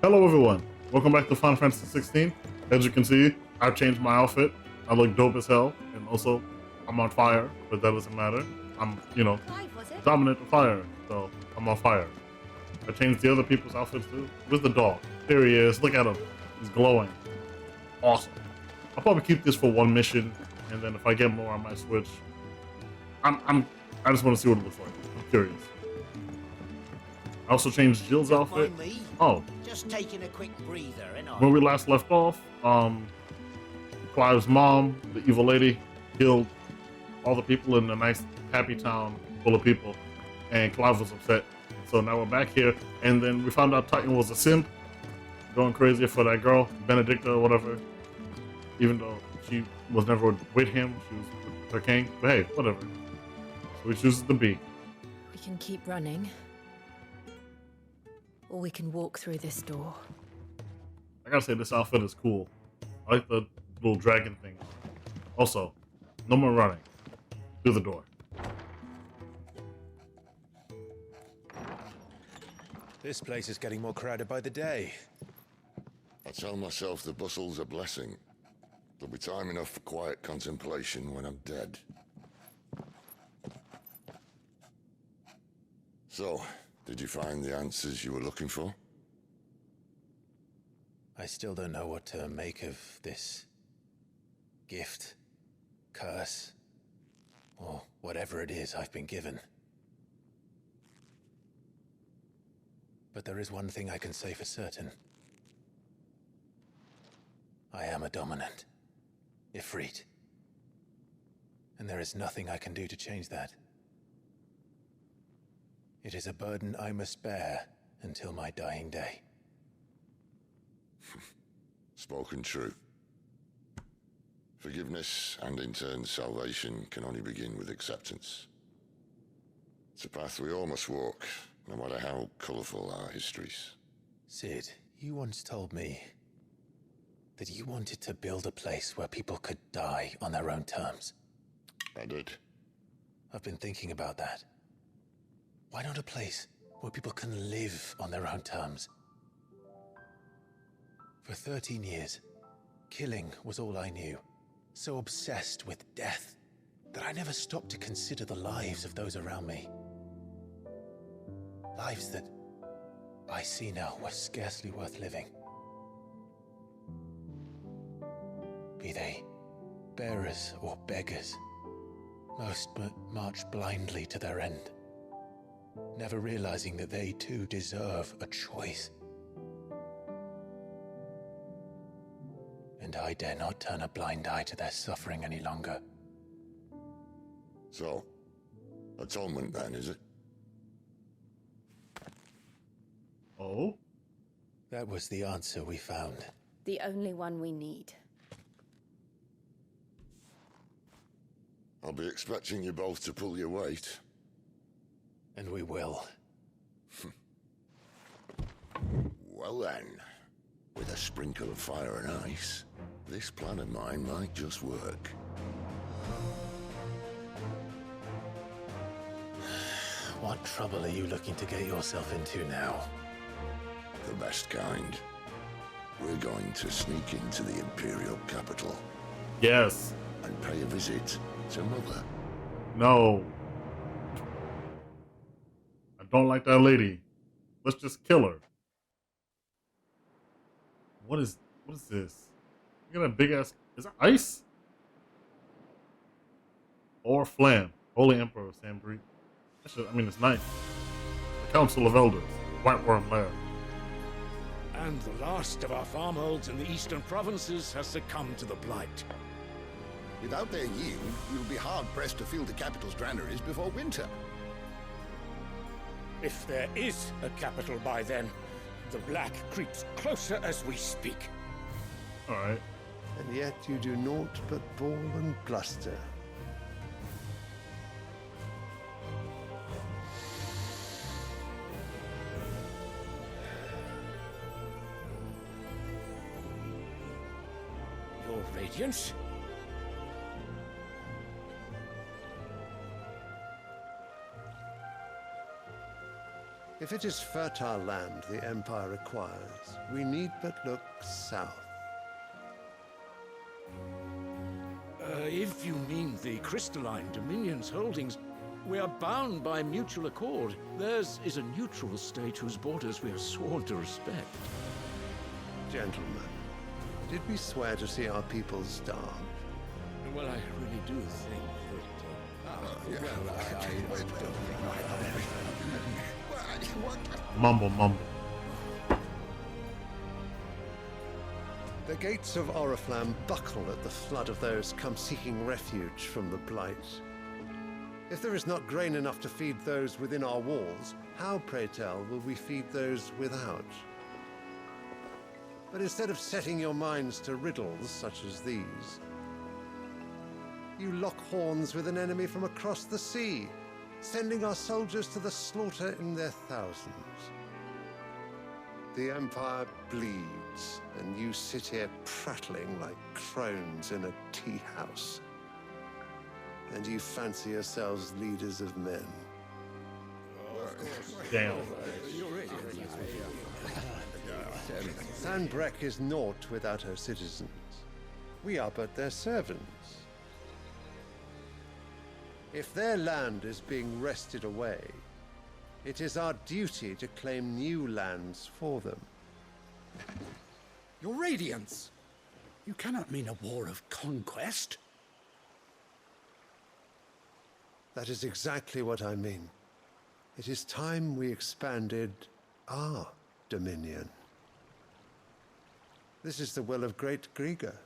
Hello everyone, welcome back to Final Fantasy 16. As you can see, I've changed my outfit. I look dope as hell, and also I'm on fire, but that doesn't matter. I'm, Clive, was it? dominant with fire, so I'm on fire. I changed the other people's outfits too. Where's the dog? There he is. Look at him. He's glowing. Awesome. I'll probably keep this for one mission, and then if I get more, I might switch. I just want to see what it looks like. I'm curious. I also changed Jill's outfit. Mind me? Oh, Just taking a quick breather, ain't when we last left off, Clive's mom, the evil lady, killed all the people in the nice, happy town full of people, and Clive was upset. So now we're back here, and then we found out Titan was a simp, going crazy for that girl, Benedicta or whatever, even though she was never with him, she was with her king, but hey, whatever. So he chooses to be. We can keep running. Or we can walk through this door. I gotta say, this outfit is cool. I like the little dragon thing. Also, no more running. Through the door. This place is getting more crowded by the day. I tell myself the bustle's a blessing. There'll be time enough for quiet contemplation when I'm dead. So, did you find the answers you were looking for? I still don't know what to make of this gift, curse, or whatever it is I've been given. But there is one thing I can say for certain. I am a dominant, Ifrit. And there is nothing I can do to change that. It is a burden I must bear until my dying day. Spoken true. Forgiveness and in turn salvation can only begin with acceptance. It's a path we all must walk, no matter how colourful our histories. Sid, you once told me that you wanted to build a place where people could die on their own terms. I did. I've been thinking about that. Why not a place where people can live on their own terms? For 13 years, killing was all I knew. So obsessed with death that I never stopped to consider the lives of those around me. Lives that I see now were scarcely worth living. Be they bearers or beggars, most march blindly to their end, never realizing that they too deserve a choice. And I dare not turn a blind eye to their suffering any longer. So, atonement then, is it? Oh? That was the answer we found. The only one we need. I'll be expecting you both to pull your weight. And we will. Well then, with a sprinkle of fire and ice, this plan of mine might just work. What trouble are you looking to get yourself into now? The best kind. We're going to sneak into the Imperial capital Yes. and pay a visit to Mother. No. I don't like that lady. Let's just kill her. What is this? Look at that big ass. Is that ice? Or flam? Holy Emperor Sambri. I mean, it's nice. The Council of Elders. White Worm Lair. And the last of our farmholds in the eastern provinces has succumbed to the blight. Without their yield, we'll be hard-pressed to fill the capital's granaries before winter. If there is a capital by then, the black creeps closer as we speak. Alright. And yet you do naught but bawl and bluster. Your Radiance? If it is fertile land the Empire requires, we need but look south. If you mean the crystalline Dominion's holdings, we are bound by mutual accord. Theirs is a neutral state whose borders we are sworn to respect. Gentlemen, did we swear to see our people starve? Well, I really do think that... Mumble. The gates of Oriflamme buckle at the flood of those come seeking refuge from the Blight. If there is not grain enough to feed those within our walls, how, pray tell, will we feed those without? But instead of setting your minds to riddles such as these, you lock horns with an enemy from across the sea, sending our soldiers to the slaughter in their thousands. The Empire bleeds, and you sit here prattling like crones in a tea house. And you fancy yourselves leaders of men. Damn. Sanbreque is naught without her citizens. We are but their servants. If their land is being wrested away, it is our duty to claim new lands for them. Your Radiance! You cannot mean a war of conquest. That is exactly what I mean. It is time we expanded our dominion. This is the will of great Grieger.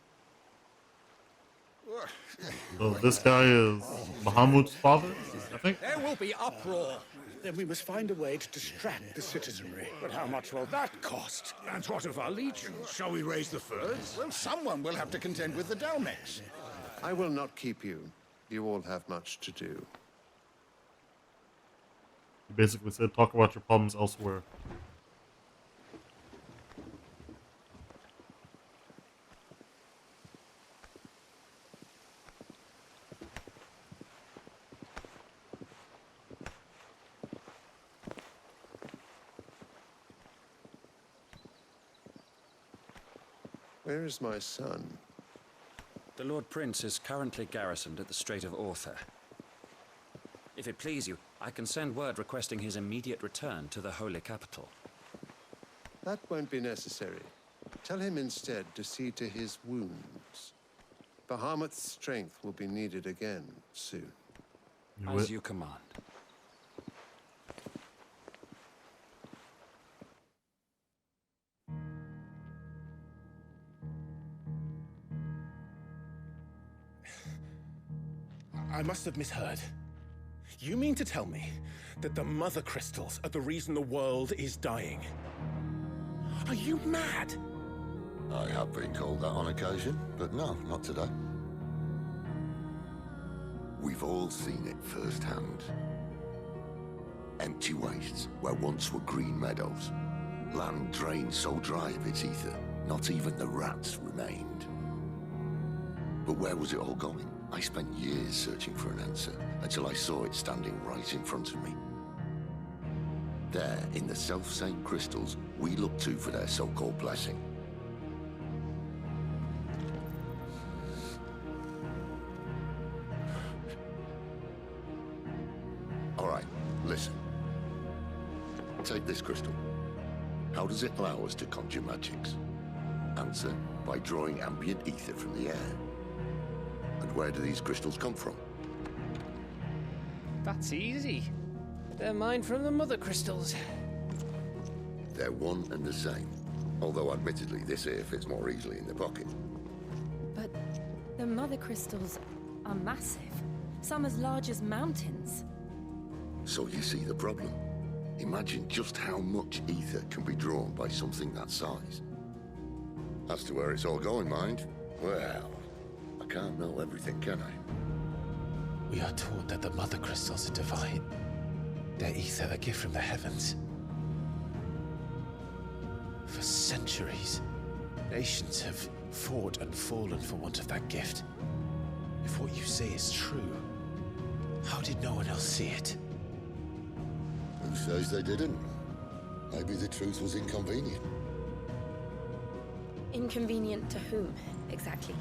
So this guy is Bahamut's father, I think. There will be uproar. Then we must find a way to distract the citizenry. But how much will that cost? And what of our legions? Shall we raise the furs? Well, someone will have to contend with the Dalmex. I will not keep you. You all have much to do. He basically said, talk about your problems elsewhere. Where is my son? The Lord Prince is currently garrisoned at the Strait of Author. If it please you, I can send word requesting his immediate return to the Holy Capital. That won't be necessary. Tell him instead to see to his wounds. Bahamut's strength will be needed again soon. As you command. I must have misheard. You mean to tell me that the Mother Crystals are the reason the world is dying? Are you mad? I have been called that on occasion, but no, not today. We've all seen it firsthand. Empty wastes where once were green meadows. Land drained so dry of its ether, not even the rats remained. But where was it all going? I spent years searching for an answer, until I saw it standing right in front of me. There, in the self-same crystals we look to for their so-called blessing. All right, listen. Take this crystal. How does it allow us to conjure magics? Answer, by drawing ambient ether from the air. And where do these crystals come from? That's easy. They're mined from the Mother Crystals. They're one and the same. Although admittedly, this here fits more easily in the pocket. But the Mother Crystals are massive. Some as large as mountains. So you see the problem. Imagine just how much ether can be drawn by something that size. As to where it's all going, mind? Well, I can't know everything, can I? We are taught that the Mother Crystals are divine. Their ether a gift from the heavens. For centuries, nations have fought and fallen for want of that gift. If what you say is true, how did no one else see it? Who says they didn't? Maybe the truth was inconvenient. Inconvenient to whom, exactly?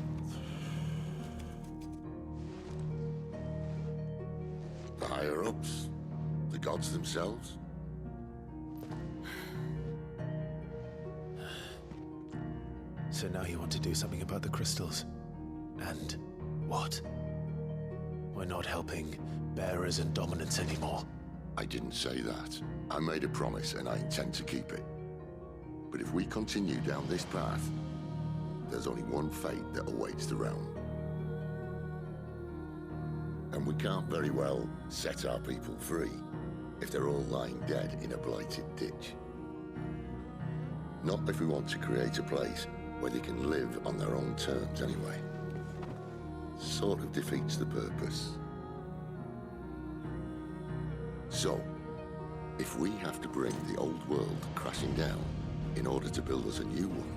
The higher-ups? The gods themselves? So now you want to do something about the crystals? And what? We're not helping bearers and dominants anymore. I didn't say that. I made a promise and I intend to keep it. But if we continue down this path, there's only one fate that awaits the realm. And we can't very well set our people free if they're all lying dead in a blighted ditch. Not if we want to create a place where they can live on their own terms anyway. Sort of defeats the purpose. So, if we have to bring the old world crashing down in order to build us a new one,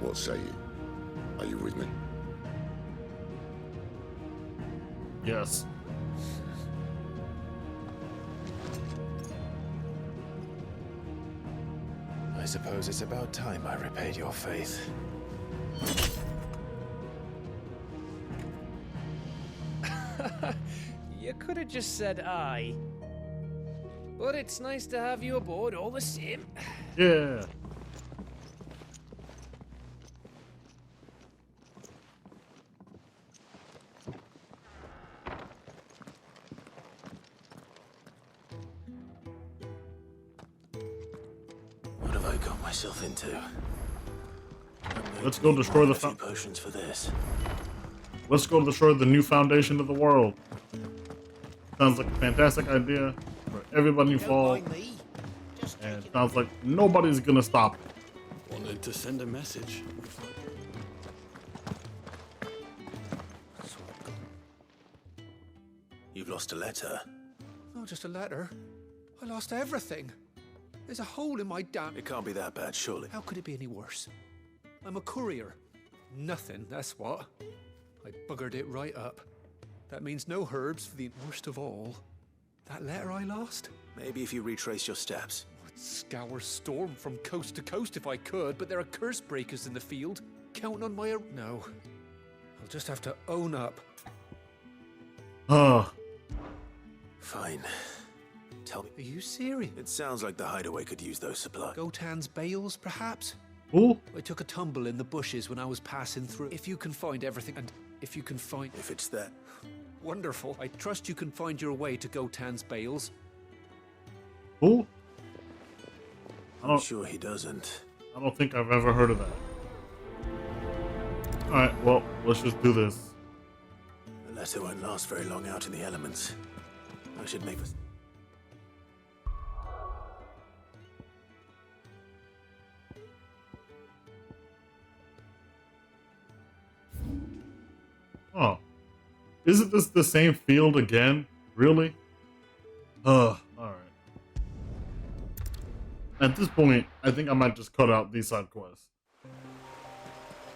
what say you? Are you with me? Yes. I suppose it's about time I repaid your faith. You could have just said aye. But it's nice to have you aboard all the same. Yeah. What have I got myself into? Let's go destroy the potions for this. Let's go destroy the new foundation of the world. Sounds like a fantastic idea for everybody involved. And it sounds like nobody's gonna stop it. Wanted to send a message. You've lost a letter. Not just a letter. I lost everything. There's a hole in my damn... It can't be that bad, surely. How could it be any worse? I'm a courier. Nothing, that's what. I buggered it right up. That means no herbs for the worst of all. That letter I lost? Maybe if you retrace your steps. I'd scour storm from coast to coast if I could, but there are curse breakers in the field. Counting on my... No. I'll just have to own up. Fine. Tell me. Are you serious? It sounds like the hideaway could use those supplies. Gotan's bales, perhaps? Ooh. I took a tumble in the bushes when I was passing through. If you can find everything, and if you can find... If it's there. Wonderful. I trust you can find your way to Gotan's bales. Ooh. I'm sure he doesn't. I don't think I've ever heard of that. Alright, well, let's just do this. The letter won't last very long out in the elements. I should make this... Oh. Isn't this the same field again? Really? Alright. At this point, I think I might just cut out these side quests.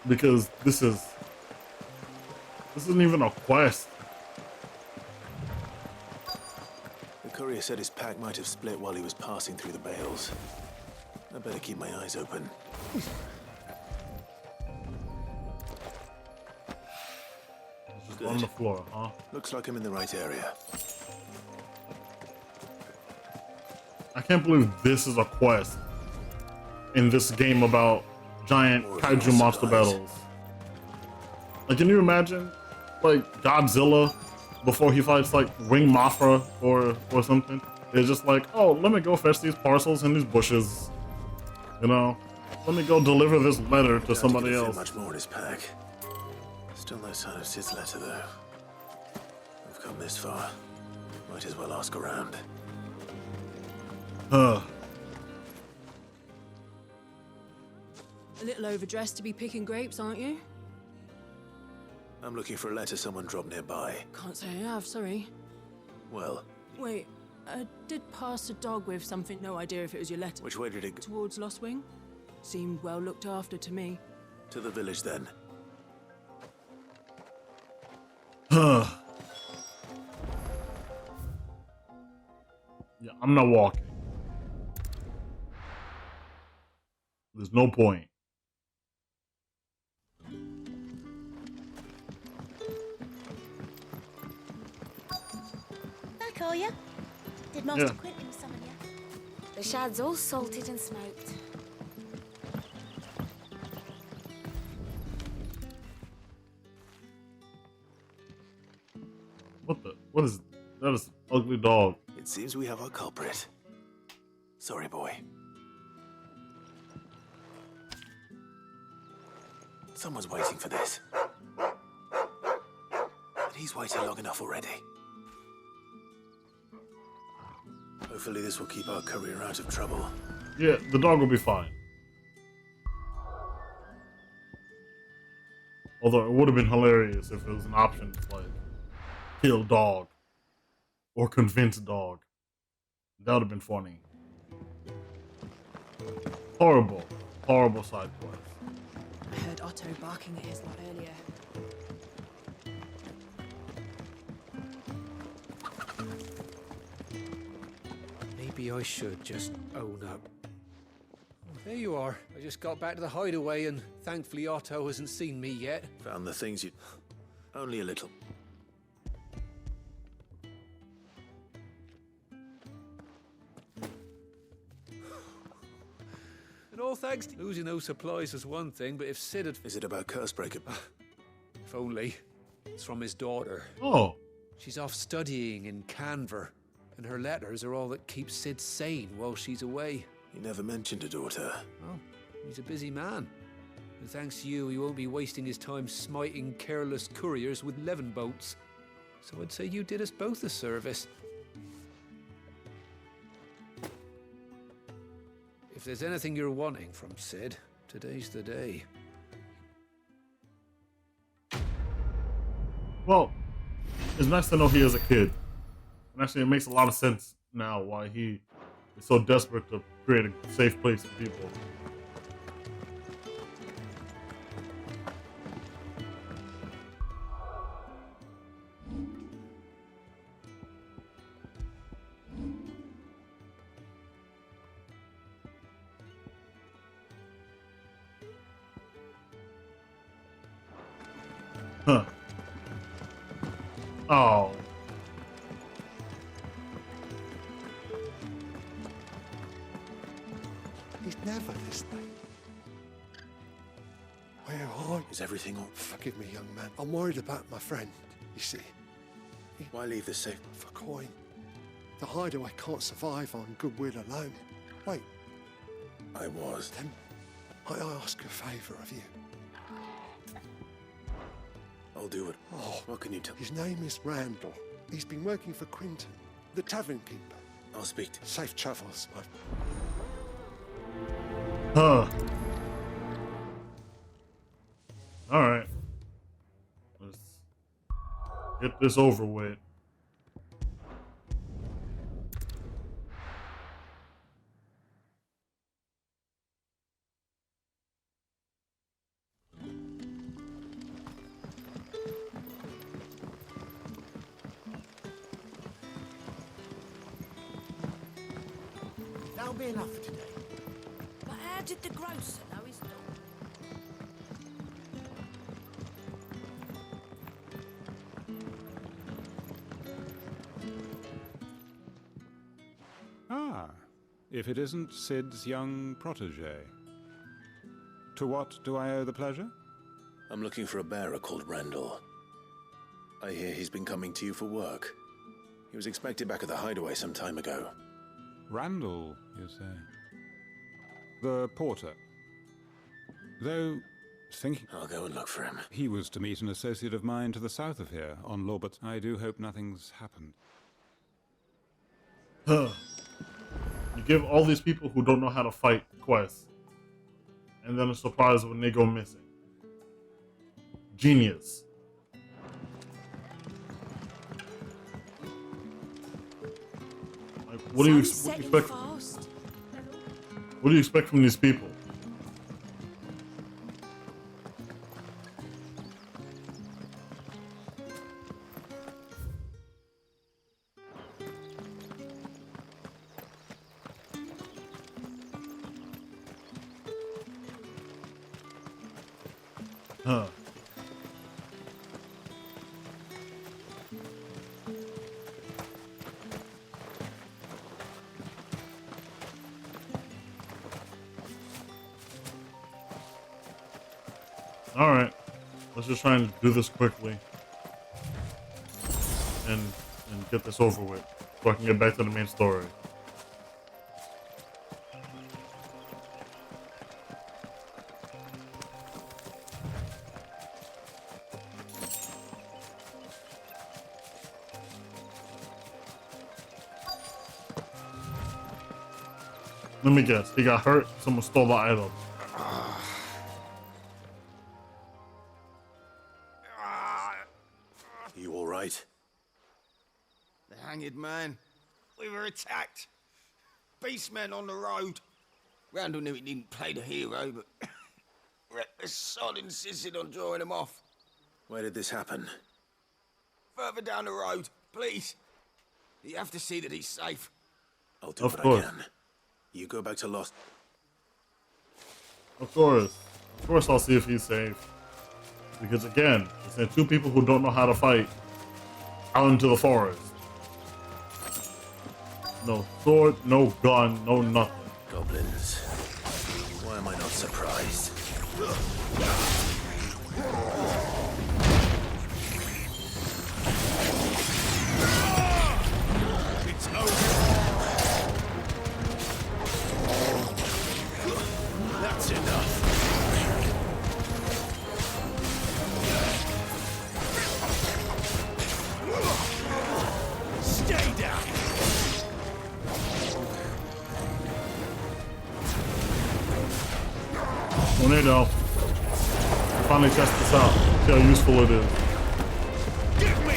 Because this isn't even a quest. The courier said his pack might have split while he was passing through the bales. I better keep my eyes open. Good. On the floor, huh? Looks like I'm in the right area. I can't believe this is a quest in this game about giant kaiju monster battles. Like, can you imagine, like, Godzilla before he fights, like, Ring Mothra or something? It's just like, oh, let me go fetch these parcels in these bushes. You know? Let me go deliver this letter to somebody else. Much more in his pack. Still no sign of Sid's letter, though. We've come this far. Might as well ask around. A little overdressed to be picking grapes, aren't you? I'm looking for a letter someone dropped nearby. Can't say I have, sorry. Well... Wait, I did pass a dog with something. No idea if it was your letter. Which way did it go? Towards Lost Wing. Seemed well looked after to me. To the village, then. I'm not walking. There's no point. Back, are you? Did Master Quentin summon you? The shad's all salted and smoked. What is that? Is an ugly dog. It seems we have our culprit. Sorry, boy. Someone's waiting for this. But he's waited long enough already. Hopefully this will keep our courier out of trouble. Yeah, the dog will be fine. Although it would have been hilarious if it was an option to like kill dog or convince dog. That would have been funny. Horrible, horrible side quest. I heard Otto barking at his lot earlier. Maybe I should just own up. Oh, there you are. I just got back to the hideaway and thankfully Otto hasn't seen me yet. Found the things you... Only a little. And all thanks to losing those supplies is one thing, but if Sid had... Is it about Cursebreaker? If only. It's from his daughter. Oh. She's off studying in Canver, and her letters are all that keeps Sid sane while she's away. He never mentioned a daughter. Oh, he's a busy man. And thanks to you, he won't be wasting his time smiting careless couriers with levin boats. So I'd say you did us both a service. If there's anything you're wanting from Sid, today's the day. Well, it's nice to know he is a kid. And actually, it makes a lot of sense now why he is so desperate to create a safe place for people. Huh. Oh. He's never this thing. Where are you? Is everything all... Forgive me, young man. I'm worried about my friend, you see. Why leave this safe? For coin. The hideaway can't survive on goodwill alone. Wait. I was. Then I ask a favour of you. I'll do it. Oh, what can you tell? His name is Randall. He's been working for Quentin, the tavern keeper. I'll speak to... Safe travels, my... Huh. Alright. Let's get this over with. That'll be enough for today. But how did the grocer know his dog? Ah, if it isn't Sid's young protege. To what do I owe the pleasure? I'm looking for a bearer called Randall. I hear he's been coming to you for work. He was expected back at the hideaway some time ago. Randall, you say? The porter. Though, thinking... I'll go and look for him. He was to meet an associate of mine to the south of here, on Lawbert. I do hope nothing's happened. Huh. You give all these people who don't know how to fight quests, and then a surprise when they go missing. Genius. Like, what do you expect? What do you expect from these people? Huh. All right, let's just try and do this quickly and get this over with, so I can get back to the main story. Let me guess. He got hurt. Someone stole the item. You all right? The hanged man. We were attacked. Beastmen on the road. Randall knew he didn't play the hero, but reckless sod insisted on drawing him off. Where did this happen? Further down the road, please. You have to see that he's safe. I'll do Of what course. I can. You go back to Lost. Of course. Of course I'll see if he's safe. Because again, I sent two people who don't know how to fight out into the forest. No sword, no gun, no nothing. Goblins. Why am I not surprised? It's over. That's enough. Stay down. Tornado. Finally test this out. See how useful it is. Give me.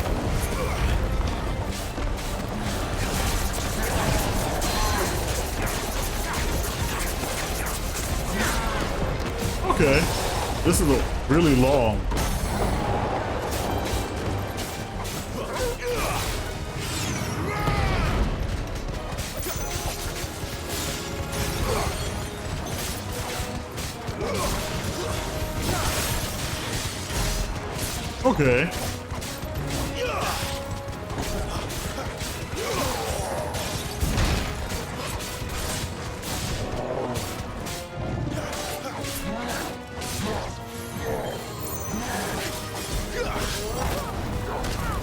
Okay. This is really long. Okay.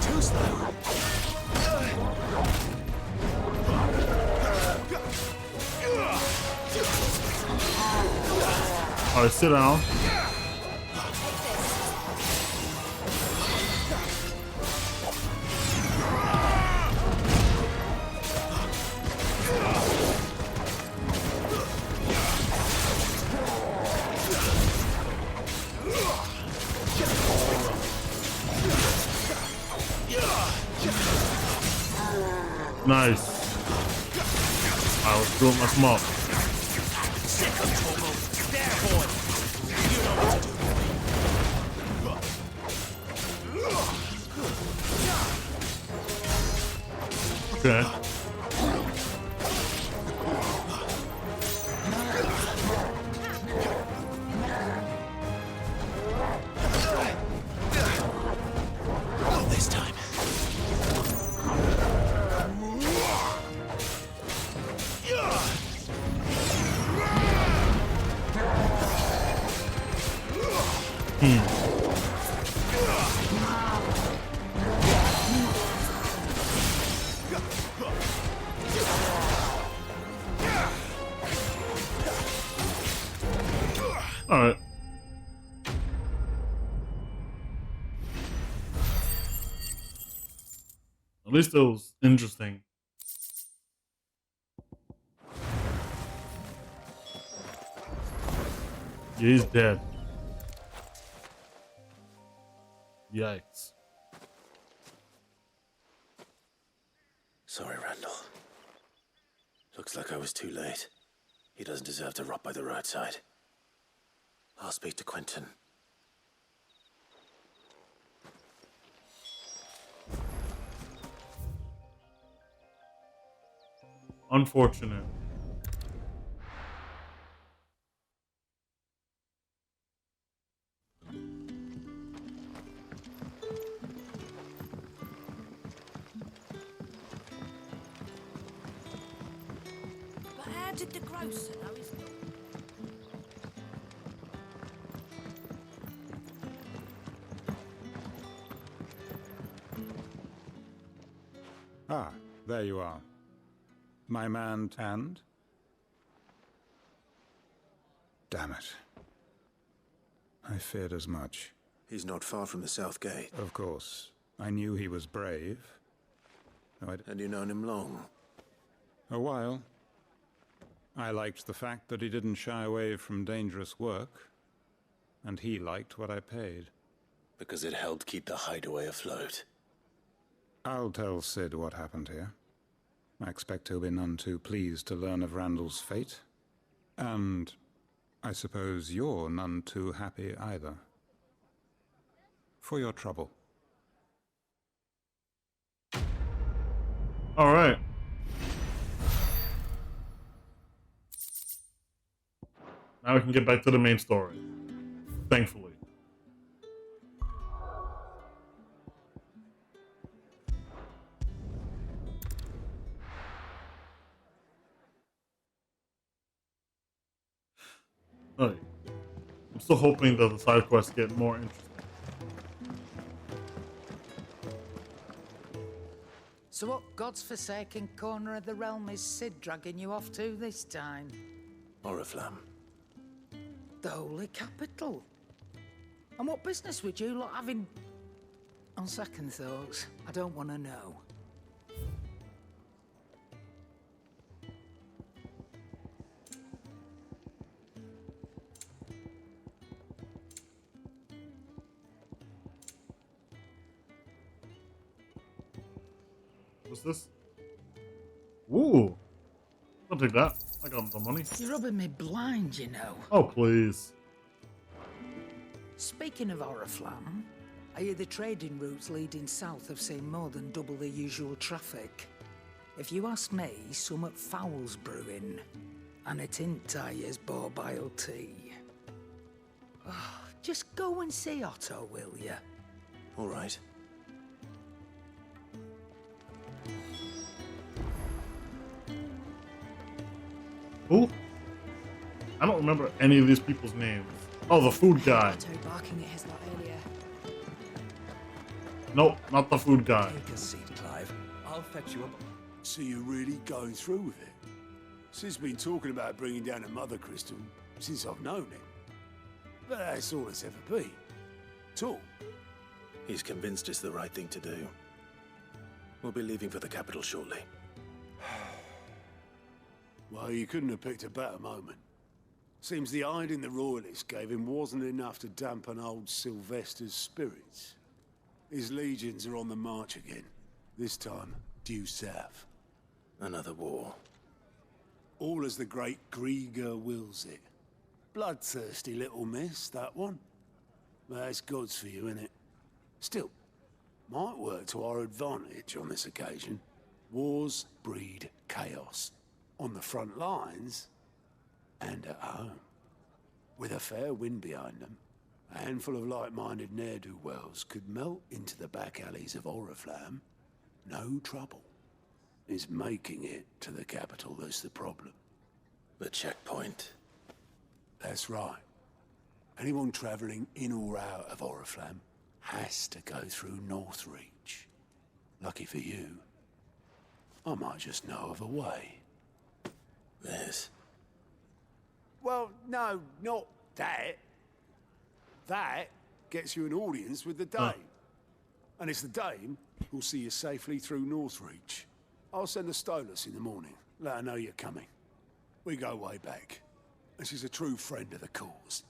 Too slow. All right, sit down. Nice. I was doing my smoke. Sick of trouble. There, boy. You know what to do. Okay. Not this time. All right. At least it was interesting. Yeah, he's dead. Yikes. Sorry, Randall. Looks like I was too late. He doesn't deserve to rot by the roadside. I'll speak to Quentin. Unfortunate. How did the grocer know his dog? Ah, there you are. My man and? Damn it. I feared as much. He's not far from the South Gate. Of course. I knew he was brave. And you known him long? A while. I liked the fact that he didn't shy away from dangerous work. And he liked what I paid. Because it helped keep the hideaway afloat. I'll tell Sid what happened here. I expect he'll be none too pleased to learn of Randall's fate. And I suppose you're none too happy either. For your trouble. All right. Now we can get back to the main story. Thankfully. Hey, I'm still hoping that the side quests get more interesting. So what God's forsaken corner of the realm is Sid dragging you off to this time? Oriflamme. The holy capital. And what business would you lot have in... On second thoughts, I don't want to know. What's this? Ooh. I'll take that. I got the money. You're rubbing me blind, you know. Oh, please. Speaking of Oriflamme, I hear the trading routes leading south have seen more than double the usual traffic. If you ask me, summat foul's brewing. And it ain't Tyre's borbile tea. Oh, just go and see Otto, will ya? All right. Who? I don't remember any of these people's names. Oh, the food guy. Otto barking at his lot earlier. Nope, not the food guy. Take a seat, Clive. I'll fetch you up. So you're really going through with it? Sid's been talking about bringing down a mother crystal since I've known him. But that's all it's ever been. Talk. He's convinced it's the right thing to do. We'll be leaving for the capital shortly. Well, you couldn't have picked a better moment. Seems the hiding the royalists gave him wasn't enough to dampen old Sylvester's spirits. His legions are on the march again. This time, due south. Another war. All as the great Grieger wills it. Bloodthirsty little miss, that one. But that's God's for you, innit? Still, might work to our advantage on this occasion. Wars breed chaos. On the front lines, and at home. With a fair wind behind them, a handful of like-minded ne'er-do-wells could melt into the back alleys of Oriflamme. No trouble. It's making it to the capital that's the problem. The checkpoint. That's right. Anyone travelling in or out of Oriflamme has to go through Northreach. Lucky for you, I might just know of a way. This? Well, no, not that. That gets you an audience with the Dame. And it's the Dame who'll see you safely through Northreach. I'll send the Stolas in the morning. Let her know you're coming. We go way back. And she's a true friend of the cause.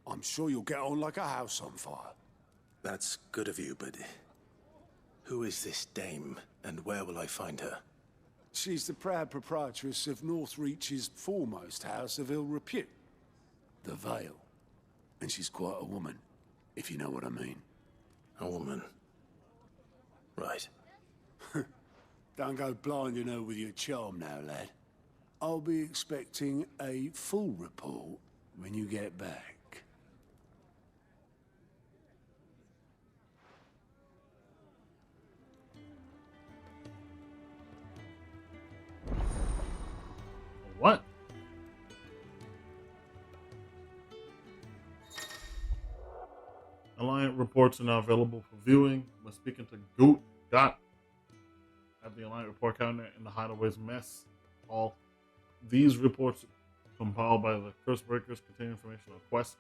I'm sure you'll get on like a house on fire. That's good of you, but... who is this Dame, and where will I find her? She's the proud proprietress of Northreach's foremost house of ill repute, the Vale. And she's quite a woman, if you know what I mean. A woman? Right. Don't go blinding her with your charm now, lad. I'll be expecting a full report when you get back. reports are now available for viewing. We're speaking to Got at the Alliant report cabinet in the Hideaway's mess hall. These reports compiled by the Curse Breakers contain information on quests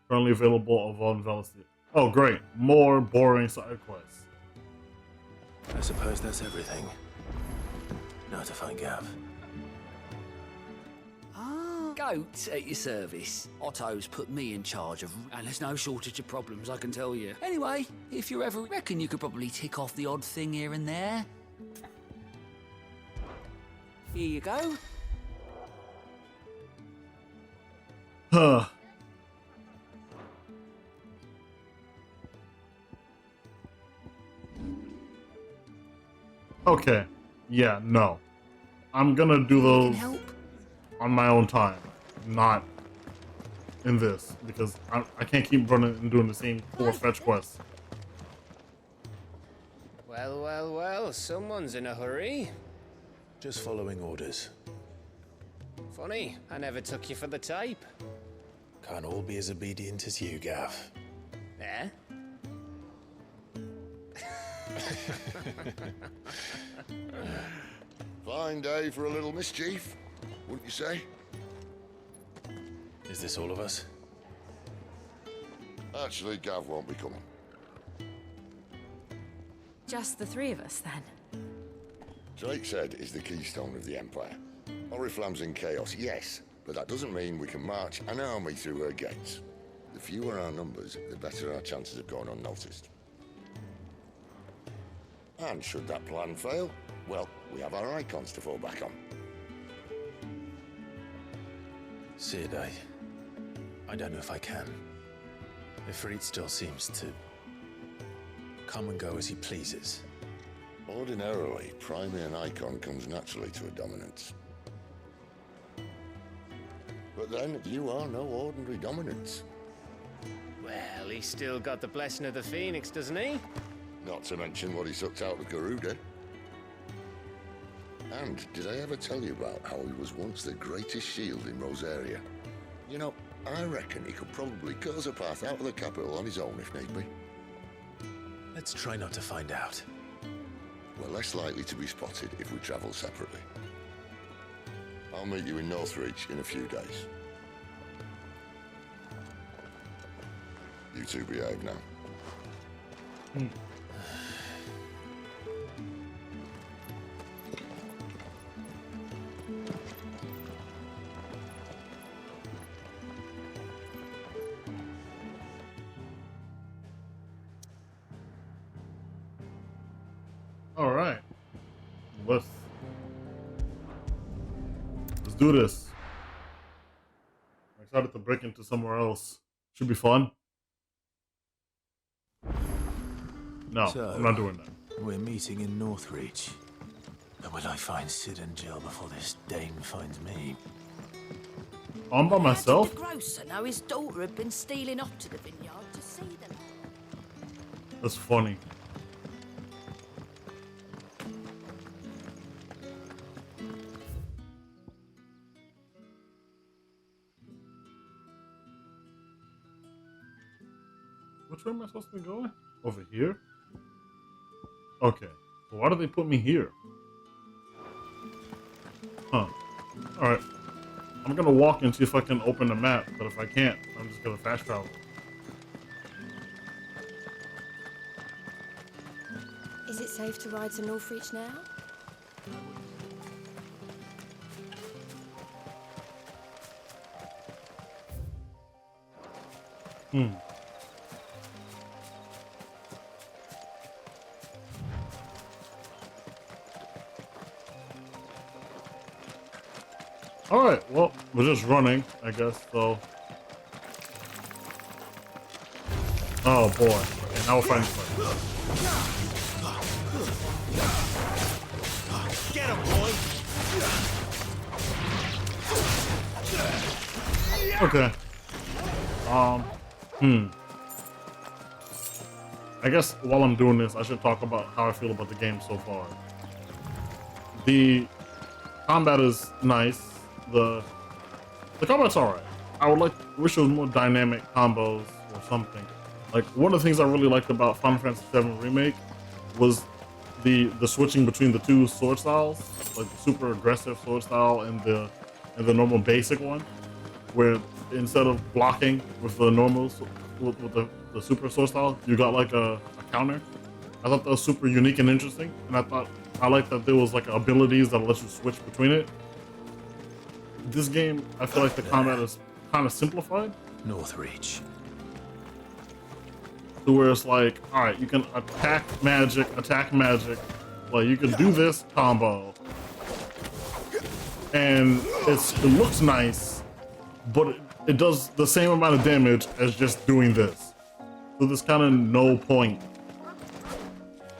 currently available on Velastia. Oh, great. More boring side quests. I suppose that's everything. Now to find Gav. Goats at your service. Otto's put me in charge of, and there's no shortage of problems, I can tell you. Anyway, if you ever reckon you could probably tick off the odd thing here and there. Here you go. Huh. Okay. Yeah, no. I'm gonna do those on my own time, not in this, because I can't keep running and doing the same 4 fetch quests. Well, well, well, someone's in a hurry. Just following orders. Funny, I never took you for the type. Can't all be as obedient as you, Gav. Eh? Fine day for a little mischief, wouldn't you say? Is this all of us? Actually, Gav won't be coming. Just the 3 of us, then? Drake's Head is the keystone of the Empire. Oriflamme's in chaos, yes, but that doesn't mean we can march an army through her gates. The fewer our numbers, the better our chances of going unnoticed. And should that plan fail, well, we have our icons to fall back on. Sid, I don't know if I can. Ifrit still seems to come and go as he pleases. Ordinarily, priming an icon comes naturally to a dominance. But then, you are no ordinary dominance. Well, he's still got the blessing of the Phoenix, doesn't he? Not to mention what he sucked out of Garuda. And did I ever tell you about how he was once the greatest shield in Rosaria? You know, I reckon he could probably cut us a path out of the capital on his own if need be. Let's try not to find out. We're less likely to be spotted if we travel separately. I'll meet you in Northreach in a few days. You two behave now. All right, let's do this. I'm excited to break into somewhere else. Should be fun. No, So, I'm not doing that. We're meeting in Northreach. And will I find Sid and Jill before this Dane finds me? I'm by myself? The grocer know his daughter had been stealing off to the vineyard to see them. That's funny. Which way am I supposed to be going? Over here? Okay. So why do they put me here? Huh. Alright. I'm gonna walk and see if I can open the map, but if I can't, I'm just gonna fast travel. Is it safe to ride to Northreach now? Alright, well, we're just running, I guess, so. Oh boy. Okay, now we're fighting something. Get him, boy! Okay. I guess while I'm doing this, I should talk about how I feel about the game so far. The combat is nice. The combat's alright. I would wish it was more dynamic combos or something. Like, one of the things I really liked about Final Fantasy VII Remake was the switching between the two sword styles, like the super aggressive sword style and the normal basic one, where instead of blocking with the normal with the super sword style, you got like a counter. I thought that was super unique and interesting, and I liked that there was like abilities that let you switch between it. This game, I feel like the combat is kind of simplified. Northreach. To where it's like, all right, you can attack magic, like you can do this combo, and it looks nice, but it does the same amount of damage as just doing this. So there's kind of no point.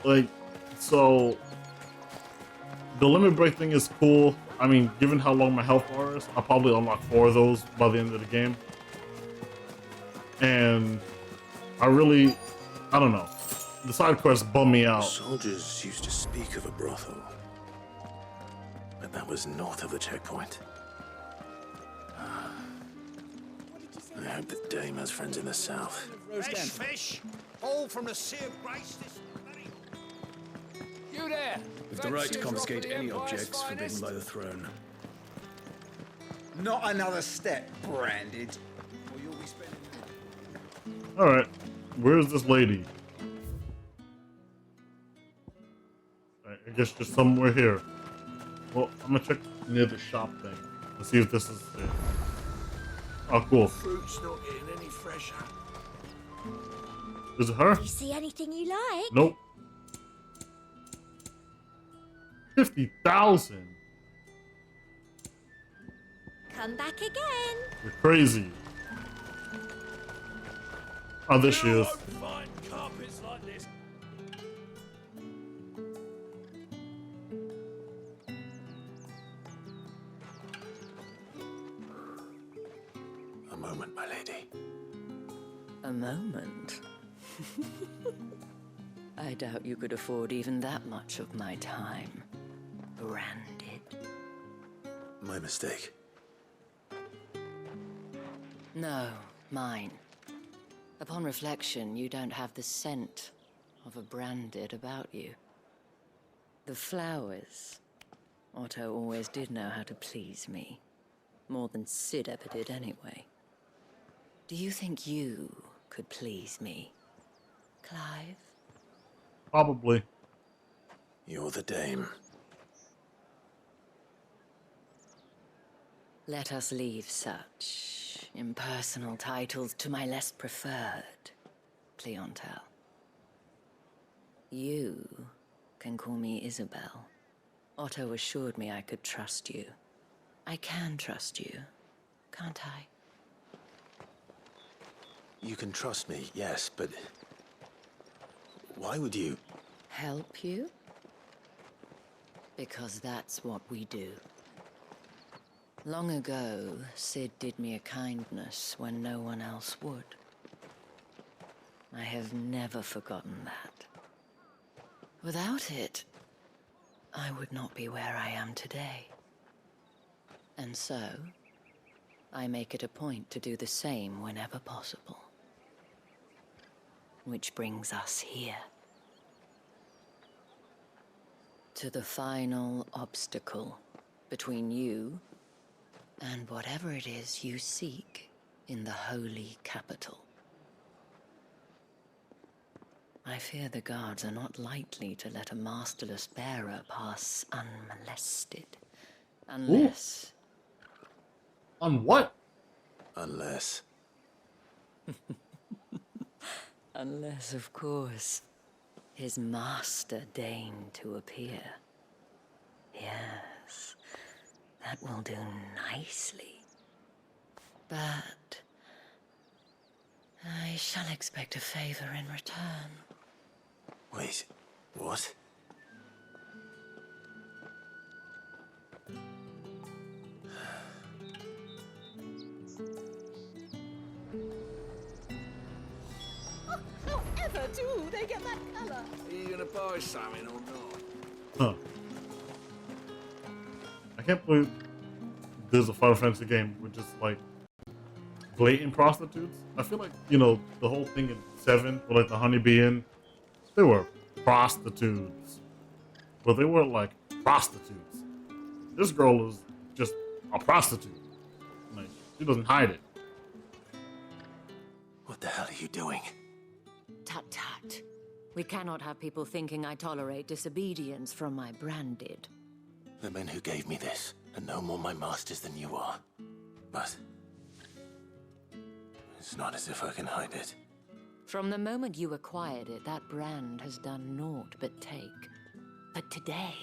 Like, so the limit break thing is cool. I mean, given how long my health bar is, I'll probably unlock 4 of those by the end of the game. And I don't know. The side quests bum me out. Soldiers used to speak of a brothel, but that was north of the checkpoint. I hope the dame has friends in the south. Fresh fish, all from the Sea of Grace this You there! With the right to confiscate any objects forbidden by the throne. Not another step, branded. All right, where's this lady? I guess just somewhere here. Well, I'm gonna check near the shop thing and see if this is it. Oh, cool. Fruit's not getting any fresher. Is it her? Do you see anything you like? Nope. 50,000. Come back again. You're crazy. Oh, there she is. Find carpets like this. A moment, my lady. A moment? I doubt you could afford even that much of my time. Branded. My mistake. No, mine. Upon reflection, you don't have the scent of a branded about you. The flowers. Otto always did know how to please me. More than Sid ever did anyway. Do you think you could please me, Clive? Probably. You're the dame. Let us leave such impersonal titles to my less preferred clientele. You can call me Isabel. Otto assured me I could trust you. I can trust you, can't I? You can trust me, yes, but why would you? Help you? Because that's what we do. Long ago, Sid did me a kindness when no one else would. I have never forgotten that. Without it, I would not be where I am today. And so, I make it a point to do the same whenever possible. Which brings us here. To the final obstacle between you and whatever it is you seek in the holy capital. I fear the guards are not likely to let a masterless bearer pass unmolested. Unless... Ooh. On what? Unless... Unless, of course, his master deigned to appear. Yes, that will do nicely. But I shall expect a favor in return. Wait, what? However do they get that colour? Are you gonna buy something or not? Huh. I can't believe there's a Final Fantasy game with just like blatant prostitutes. I feel like, you know, the whole thing in 7, with like the honeybee inn, they were prostitutes. But they weren't like prostitutes. This girl is just a prostitute. Like, she doesn't hide it. What the hell are you doing? Tut tut. We cannot have people thinking I tolerate disobedience from my branded. The men who gave me this are no more my masters than you are. But it's not as if I can hide it. From the moment you acquired it, that brand has done naught but take. But today,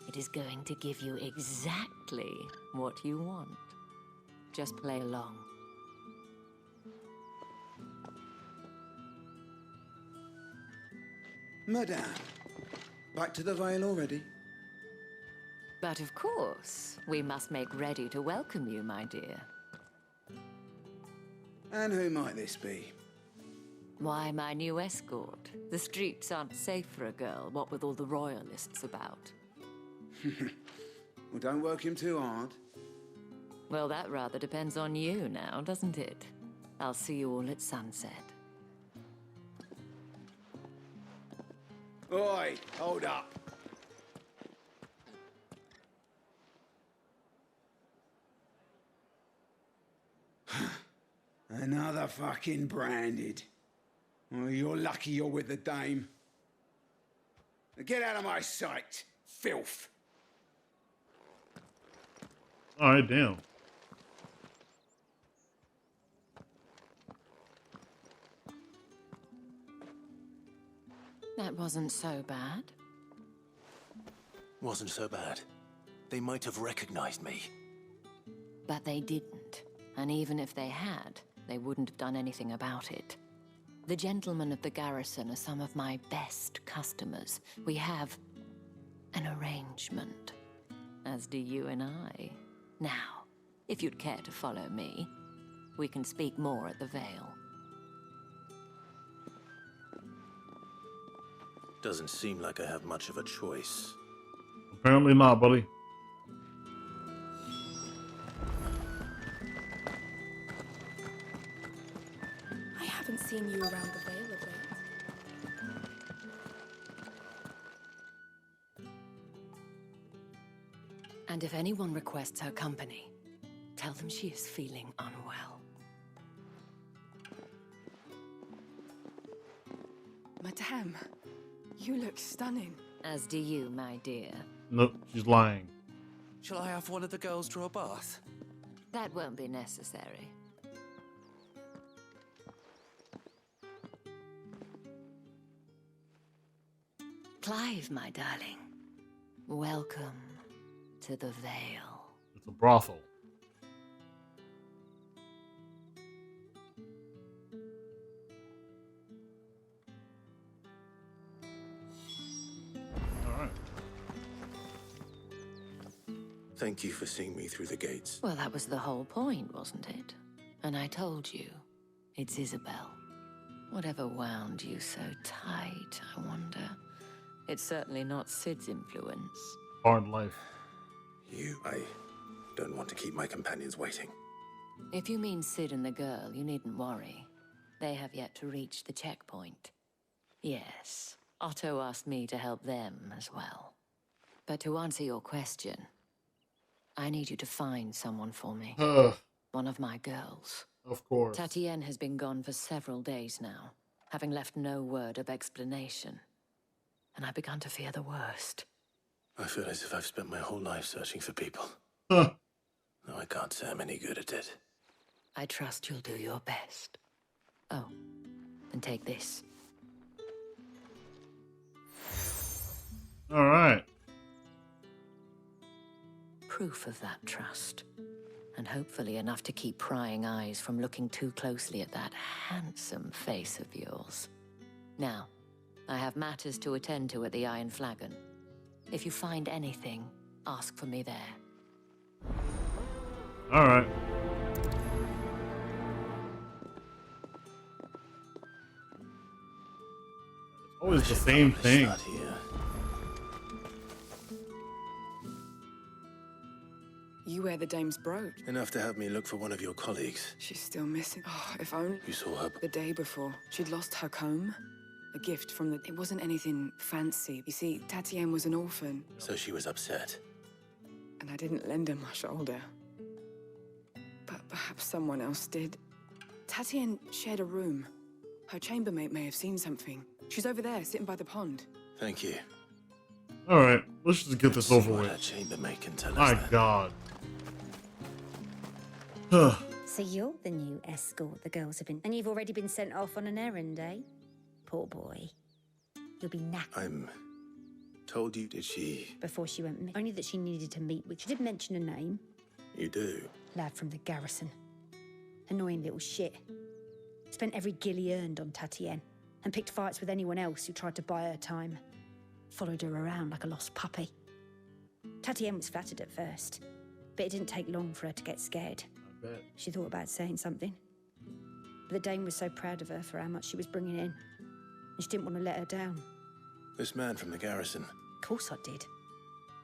it is going to give you exactly what you want. Just play along. Madame, back to the Vale already? But of course, we must make ready to welcome you, my dear. And who might this be? Why, my new escort. The streets aren't safe for a girl, what with all the royalists about. Well, don't work him too hard. Well, that rather depends on you now, doesn't it? I'll see you all at sunset. Oi, hold up. Another fucking branded. Well, you're lucky you're with the dame. Get out of my sight, filth. All right, damn. That wasn't so bad. Wasn't so bad. They might have recognized me. But they didn't. And even if they had, they wouldn't have done anything about it. The gentlemen of the garrison are some of my best customers. We have an arrangement, as do you and I. Now, if you'd care to follow me, we can speak more at the Vale. Doesn't seem like I have much of a choice. Apparently not, buddy. I haven't seen you around the Vale of late. And if anyone requests her company, tell them she is feeling unwell. Madame, you look stunning. As do you, my dear. Nope, she's lying. Shall I have one of the girls draw a bath? That won't be necessary. Clive, my darling. Welcome to the Vale. It's a brothel. Thank you for seeing me through the gates. Well, that was the whole point, wasn't it? And I told you, it's Isabel. Whatever wound you so tight, I wonder. It's certainly not Sid's influence. Hard life. I don't want to keep my companions waiting. If you mean Sid and the girl, you needn't worry. They have yet to reach the checkpoint. Yes, Otto asked me to help them as well. But to answer your question, I need you to find someone for me. One of my girls. Of course. Tatienne has been gone for several days now, having left no word of explanation. And I've begun to fear the worst. I feel as if I've spent my whole life searching for people. Huh. No, I can't say I'm any good at it. I trust you'll do your best. Oh, and take this. All right. Proof of that trust. And hopefully enough to keep prying eyes from looking too closely at that handsome face of yours. Now, I have matters to attend to at the Iron Flagon. If you find anything, ask for me there. All right. It's always the same thing. You You wear the dame's brooch. Enough to have me look for one of your colleagues. She's still missing. Oh, if only. You saw her? The day before. She'd lost her comb. A gift from the... It wasn't anything fancy. You see, Tatienne was an orphan. So she was upset. And I didn't lend her my shoulder. But perhaps someone else did. Tatienne shared a room. Her chambermaid may have seen something. She's over there, sitting by the pond. Thank you. All right, let's just get this over with. Chambermaid can tell us My that. God. So you're the new escort the girls have been... And you've already been sent off on an errand, eh? Poor boy. You'll be knackered. I'm told you, did she? Before she went... Only that she needed to meet with... She did mention a name. You do? Lad from the garrison. Annoying little shit. Spent every guil he earned on Tatienne. And picked fights with anyone else who tried to buy her time. Followed her around like a lost puppy. Tatienne was flattered at first. But it didn't take long for her to get scared. I bet. She thought about saying something. But the dame was so proud of her for how much she was bringing in. And she didn't want to let her down. This man from the garrison. Of course I did.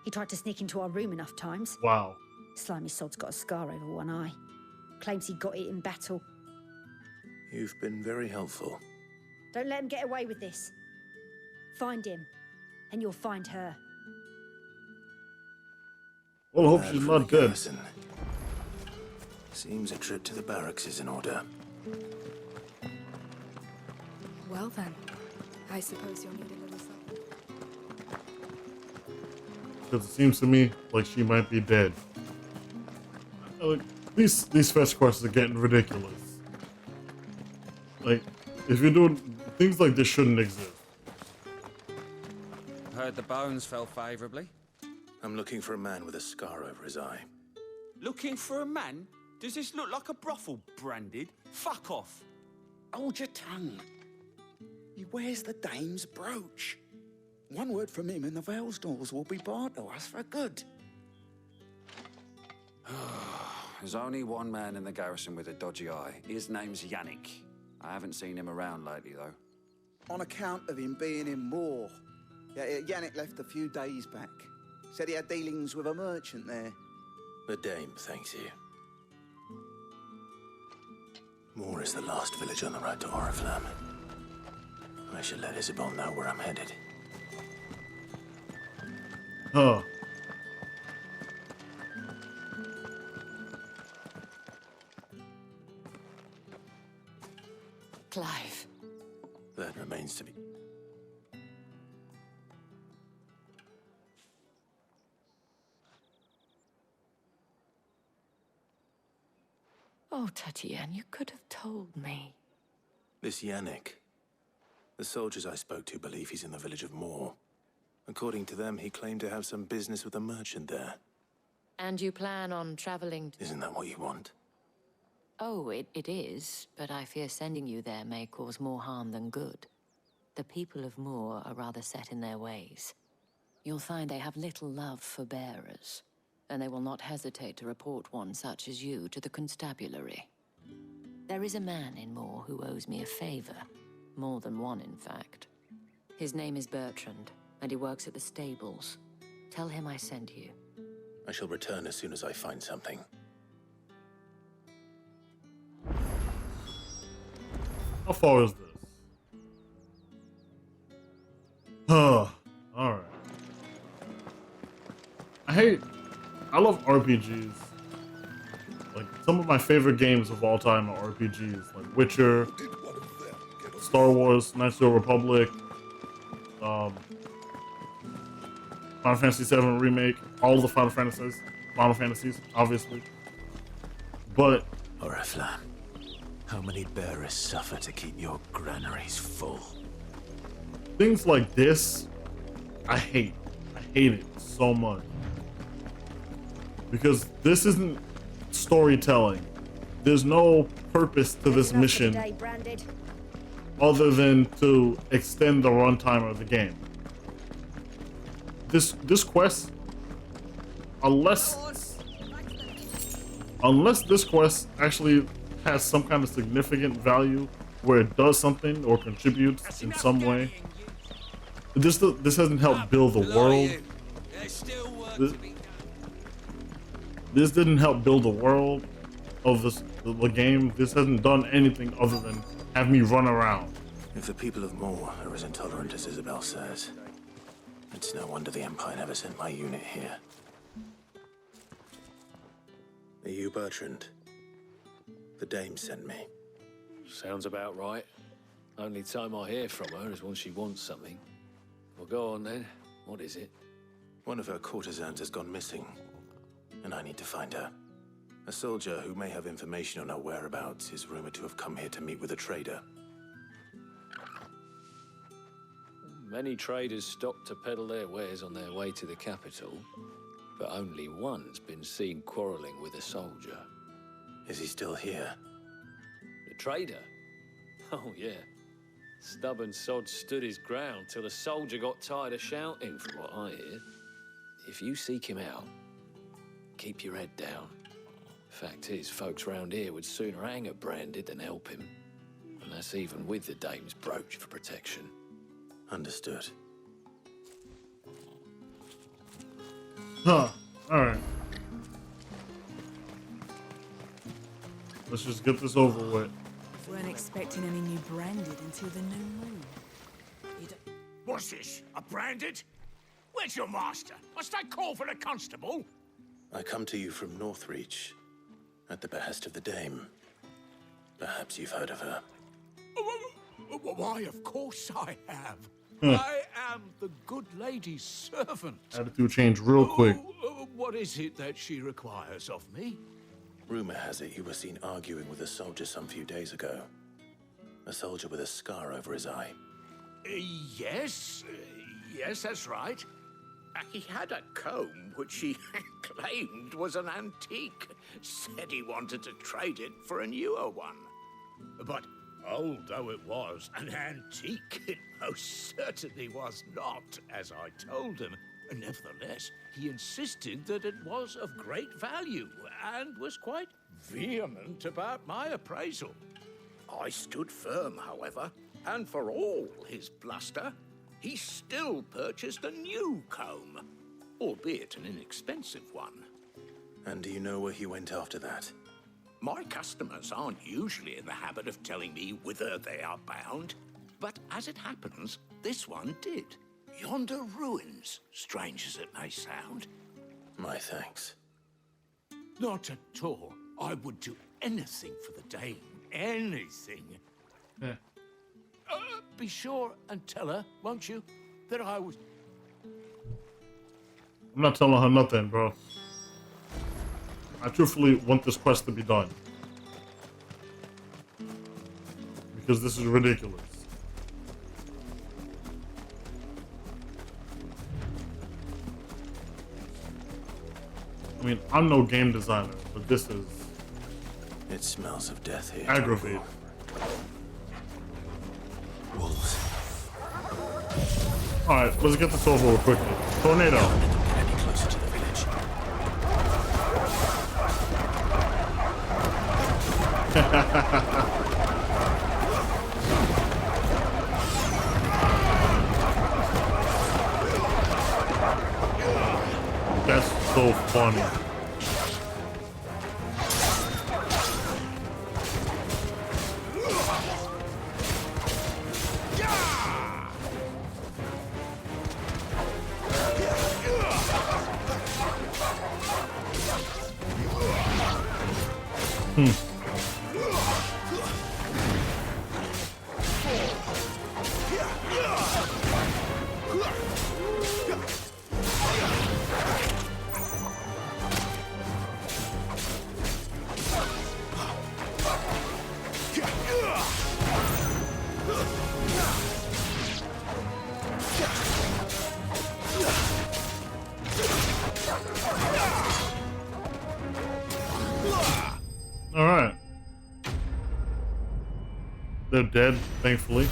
He tried to sneak into our room enough times. Wow. Slimy sod's got a scar over one eye. Claims he got it in battle. You've been very helpful. Don't let him get away with this. Find him, and you'll find her. Well, I hope she's not dead. Garrison. Seems a trip to the barracks is in order. Well then, I suppose you'll need a little something. Because it seems to me like she might be dead. Like, these fetch quests are getting ridiculous. Like, if you're doing things like this, shouldn't exist. Heard the bones fell favourably. I'm looking for a man with a scar over his eye. Looking for a man? Does this look like a brothel, Branded? Fuck off. Hold your tongue. He wears the dame's brooch. One word from him and the Vale's doors will be barred to us for good. There's only one man in the garrison with a dodgy eye. His name's Yannick. I haven't seen him around lately, though. On account of him being in war. Yeah, Yannick left a few days back. Said he had dealings with a merchant there. The dame thanks you. Moor is the last village on the road to Oriflamme. I should let Isabel know where I'm headed. Huh. Clive. That remains to be... Oh, Tatienne, you could have told me. This Yannick. The soldiers I spoke to believe he's in the village of Moor. According to them, he claimed to have some business with a merchant there. And you plan on traveling... Isn't that what you want? Oh, it is, but I fear sending you there may cause more harm than good. The people of Moor are rather set in their ways. You'll find they have little love for bearers, and they will not hesitate to report one such as you to the constabulary. There is a man in Moor who owes me a favor. More than one, in fact. His name is Bertrand, and he works at the stables. Tell him I sent you. I shall return as soon as I find something. How far is this? Huh. Alright. I love RPGs. Like, some of my favorite games of all time are RPGs, like Witcher, Star Wars, Knights of the Republic, Final Fantasy VII Remake, all the Final Fantasies, obviously. But... Oriflamme, how many bearers suffer to keep your granaries full? Things like this, I hate. I hate it so much. Because this isn't storytelling. There's no purpose to this mission other than to extend the runtime of the game. This quest, unless this quest actually has some kind of significant value where it does something or contributes in some way, this doesn't help build the world. this didn't help build the world of the game. This hasn't done anything other than have me run around. If the people of Moor are as intolerant as Isabel says, it's no wonder the Empire never sent my unit here. Are you Bertrand? The dame sent me. Sounds about right. Only time I hear from her is when she wants something. Well, go on then. What is it? One of her courtesans has gone missing, and I need to find her. A soldier who may have information on her whereabouts is rumored to have come here to meet with a trader. Many traders stop to peddle their wares on their way to the capital, but only one's been seen quarreling with a soldier. Is he still here? The trader? Oh, yeah. Stubborn sod stood his ground till the soldier got tired of shouting, from what I hear. If you seek him out, keep your head down. Fact is, folks round here would sooner hang a branded than help him. And that's even with the dame's brooch for protection. Understood. Huh. Alright. Let's just get this over with. Weren't expecting any new branded until the new moon. What's this? A branded? Where's your master? Must I call for the constable? I come to you from Northreach, at the behest of the dame. Perhaps you've heard of her. Why, of course I have. Huh. I am the good lady's servant. Attitude change real quick. What is it that she requires of me? Rumor has it you were seen arguing with a soldier some few days ago. A soldier with a scar over his eye. Yes, that's right. He had a comb which he claimed was an antique. Said he wanted to trade it for a newer one. But old though it was, an antique it most certainly was not, as I told him. Nevertheless, he insisted that it was of great value, and was quite vehement about my appraisal. I stood firm, however, and for all his bluster, he still purchased a new comb, albeit an inexpensive one. And do you know where he went after that? My customers aren't usually in the habit of telling me whither they are bound, but as it happens, this one did. Yonder ruins, strange as it may sound. My thanks. Not at all. I would do anything for the dame. Anything. Yeah. Be sure and tell her, won't you, that I was... I'm not telling her nothing, bro. I truthfully want this quest to be done. Because this is ridiculous. I mean, I'm no game designer, but this is... It smells of death here. Aggravating. Wolves. Alright, let's get this over with quickly. Tornado. Any closer to the village. That's so funny. Alright. They're dead, thankfully.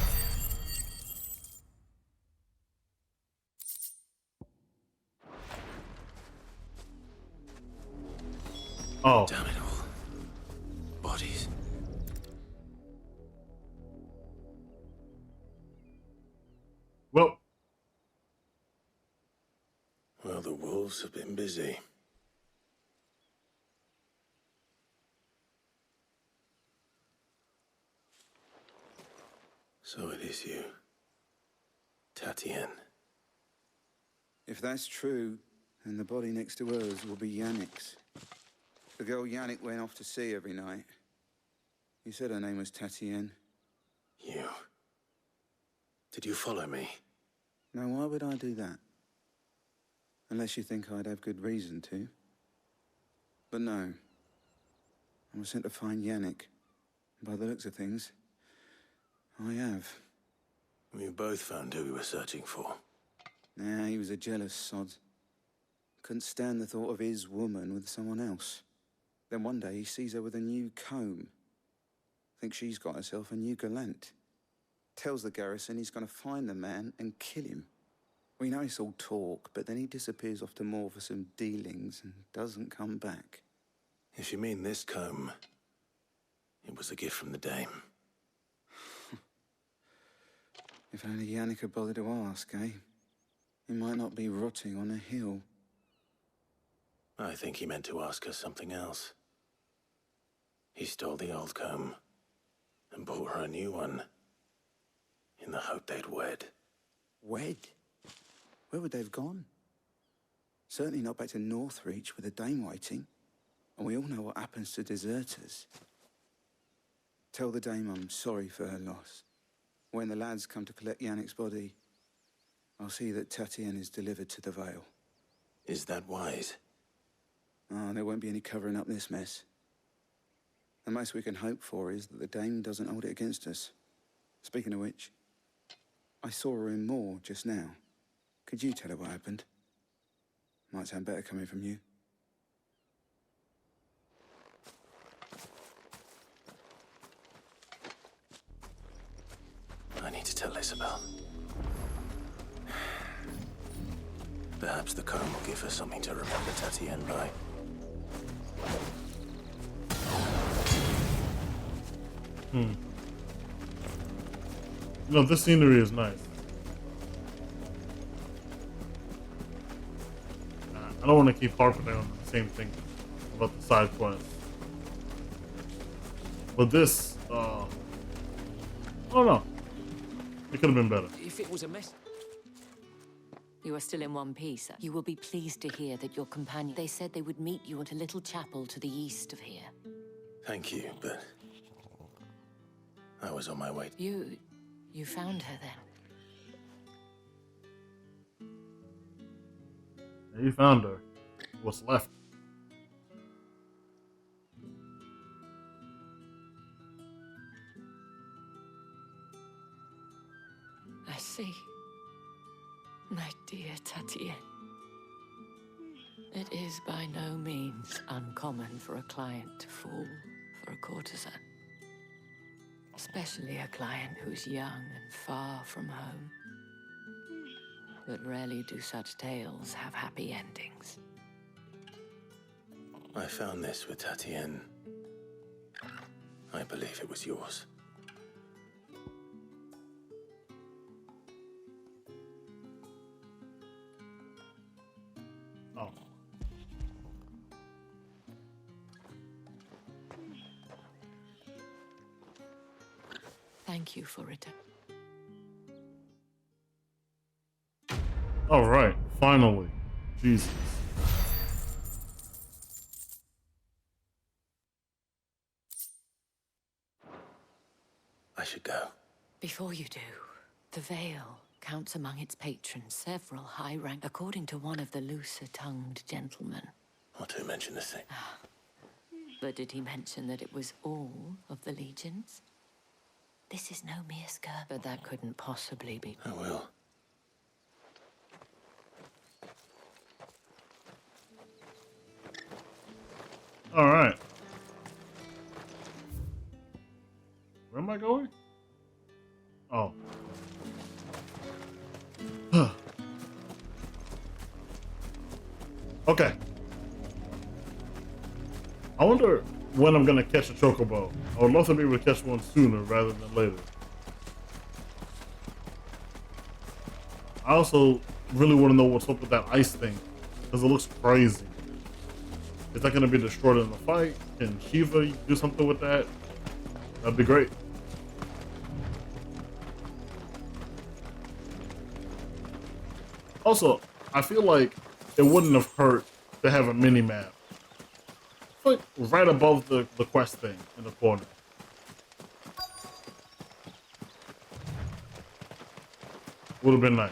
Oh. Damn it all. Bodies. Well. Well, the wolves have been busy. So it is you, Tatien. If that's true, then the body next to hers will be Yannick's. The girl Yannick went off to sea every night. You said her name was Tatien. You? Did you follow me? Now, why would I do that? Unless you think I'd have good reason to. But no. I was sent to find Yannick. By the looks of things, I have. We both found who we were searching for. Nah, he was a jealous sod. Couldn't stand the thought of his woman with someone else. Then one day he sees her with a new comb. Thinks she's got herself a new gallant. Tells the garrison he's gonna find the man and kill him. We know it's all talk, but then he disappears off to Moor for some dealings and doesn't come back. If you mean this comb, it was a gift from the dame. If only Yannick had bothered to ask, eh? He might not be rotting on a hill. I think he meant to ask her something else. He stole the old comb and bought her a new one in the hope they'd wed. Wed? Where would they have gone? Certainly not back to Northreach with a dame waiting. And we all know what happens to deserters. Tell the dame I'm sorry for her loss. When the lads come to collect Yannick's body, I'll see that Tatien is delivered to the Vale. Is that wise? Ah, there won't be any covering up this mess. The most we can hope for is that the dame doesn't hold it against us. Speaking of which, I saw her in Moor just now. Could you tell her what happened? Might sound better coming from you. I need to tell Isabel. Perhaps the comb will give her something to remember Tatien by. No, this scenery is nice. I don't want to keep harping on the same thing about the side quests. But this, I don't know. It could have been better. If it was a mess. You are still in one piece. You will be pleased to hear that your companion... They said they would meet you at a little chapel to the east of here. Thank you, but I was on my way. You found her then? Yeah, you found her. What's left? I see. My dear Tatien. It is by no means uncommon for a client to fall for a courtesan. Especially a client who's young and far from home. But rarely do such tales have happy endings. I found this with Tatien. I believe it was yours. Oh. Thank you for it. All right, finally. Jesus. I should go. Before you do, the Vale counts among its patrons several high rank, according to one of the looser-tongued gentlemen. Not to mention the thing. But did he mention that it was all of the legions? This is no mere skirt, but that couldn't possibly be. I will. All right. Where am I going? Oh. Okay. I wonder when I'm gonna catch a chocobo. I would love to be able to catch one sooner rather than later. I also really want to know what's up with that ice thing, because it looks crazy. Is that gonna be destroyed in the fight? Can Shiva do something with that? That'd be great. Also, I feel like it wouldn't have hurt to have a mini map. It's like right above the quest thing in the corner. Would have been nice.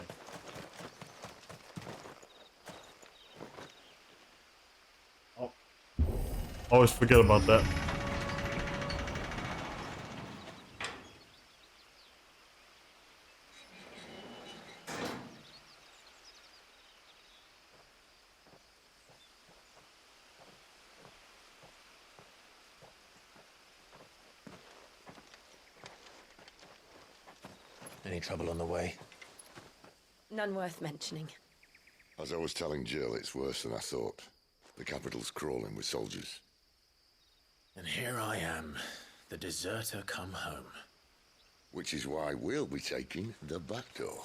Oh. Always forget about that. Any trouble on the way? None worth mentioning. As I was telling Jill, it's worse than I thought. The capital's crawling with soldiers. And here I am, the deserter come home. Which is why we'll be taking the back door.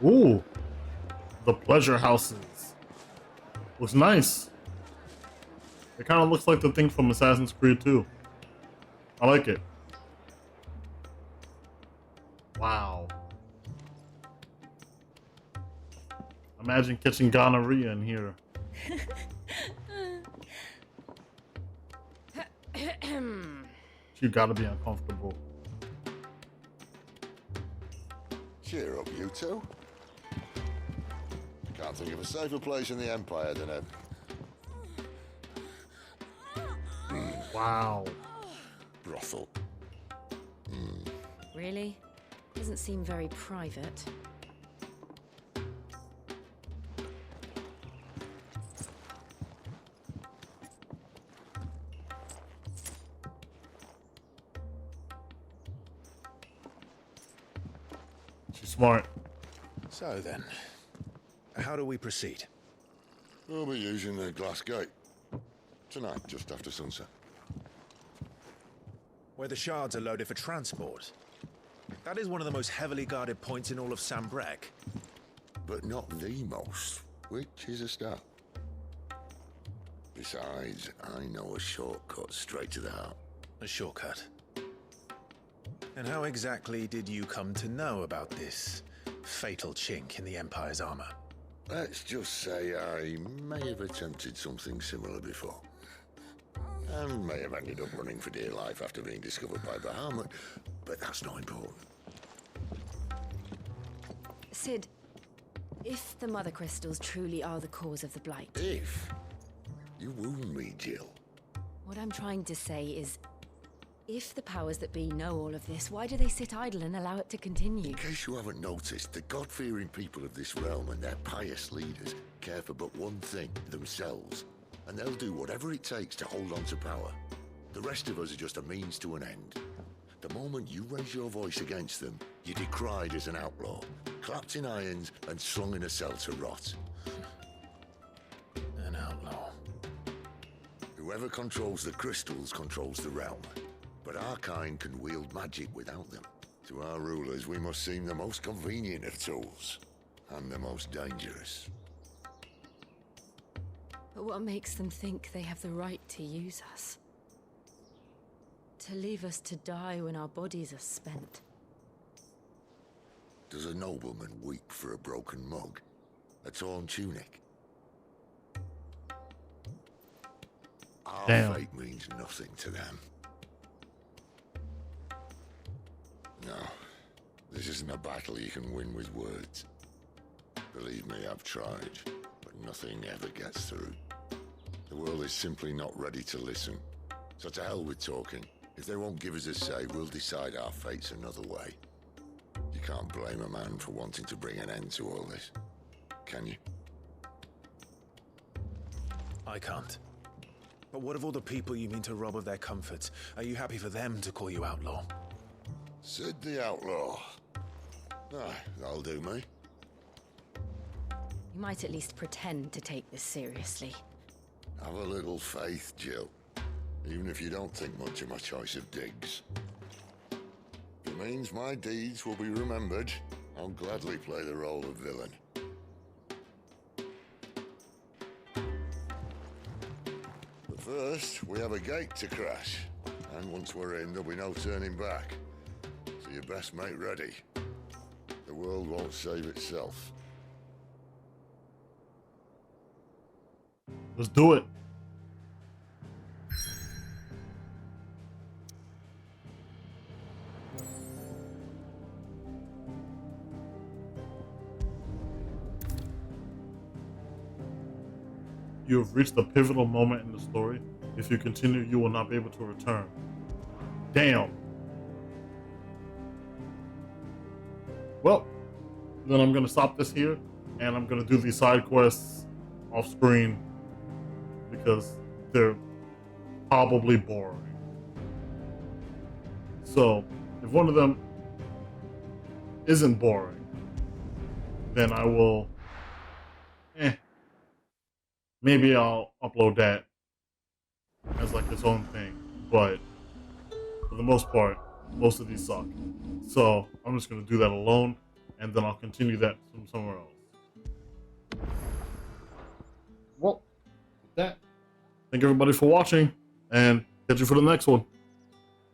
Ooh, the pleasure houses. Looks nice. It kind of looks like the thing from Assassin's Creed 2. I like it. Wow. Imagine catching gonorrhea in here. You gotta be uncomfortable. Cheer up, you two. Can't think of a safer place in the Empire than a... Wow. brothel. Really? Doesn't seem very private. She's smart. So then, how do we proceed? We'll be using the glass gate. Tonight, just after sunset. Where the shards are loaded for transport. That is one of the most heavily guarded points in all of Sambrec. But not the most, which is a start. Besides, I know a shortcut straight to the heart. A shortcut? And how exactly did you come to know about this fatal chink in the Empire's armor? Let's just say I may have attempted something similar before. And may have ended up running for dear life after being discovered by Bahamut, but that's not important. Sid, if the Mother Crystals truly are the cause of the Blight... If? You wound me, Jill. What I'm trying to say is, if the powers that be know all of this, why do they sit idle and allow it to continue? In case you haven't noticed, the God-fearing people of this realm and their pious leaders care for but one thing, themselves. And they'll do whatever it takes to hold on to power. The rest of us are just a means to an end. The moment you raise your voice against them, you're decried as an outlaw, clapped in irons and slung in a cell to rot. An outlaw. Whoever controls the crystals controls the realm. But our kind can wield magic without them. To our rulers, we must seem the most convenient of tools. And the most dangerous. But what makes them think they have the right to use us? To leave us to die when our bodies are spent? Does a nobleman weep for a broken mug? A torn tunic? Our Damn. fate means nothing to them. No, this isn't a battle you can win with words. Believe me, I've tried, but nothing ever gets through. The world is simply not ready to listen. So to hell with talking. If they won't give us a say, we'll decide our fates another way. You can't blame a man for wanting to bring an end to all this, can you? I can't. But what of all the people you mean to rob of their comforts? Are you happy for them to call you outlaw? Sid the Outlaw. Ah, that'll do me. You might at least pretend to take this seriously. Have a little faith, Jill. Even if you don't think much of my choice of digs. If it means my deeds will be remembered, I'll gladly play the role of villain. But first, we have a gate to crash. And once we're in, there'll be no turning back. So you best make ready. The world won't save itself. Let's do it. You have reached a pivotal moment in the story. If you continue, you will not be able to return. Damn. Well, then I'm gonna stop this here, and I'm gonna do these side quests off screen because they're probably boring. So, if one of them isn't boring, then I will, maybe I'll upload that as like its own thing. But for the most part, most of these suck. So I'm just gonna do that alone, and then I'll continue that from somewhere else. Well, with that, thank everybody for watching, and catch you for the next one.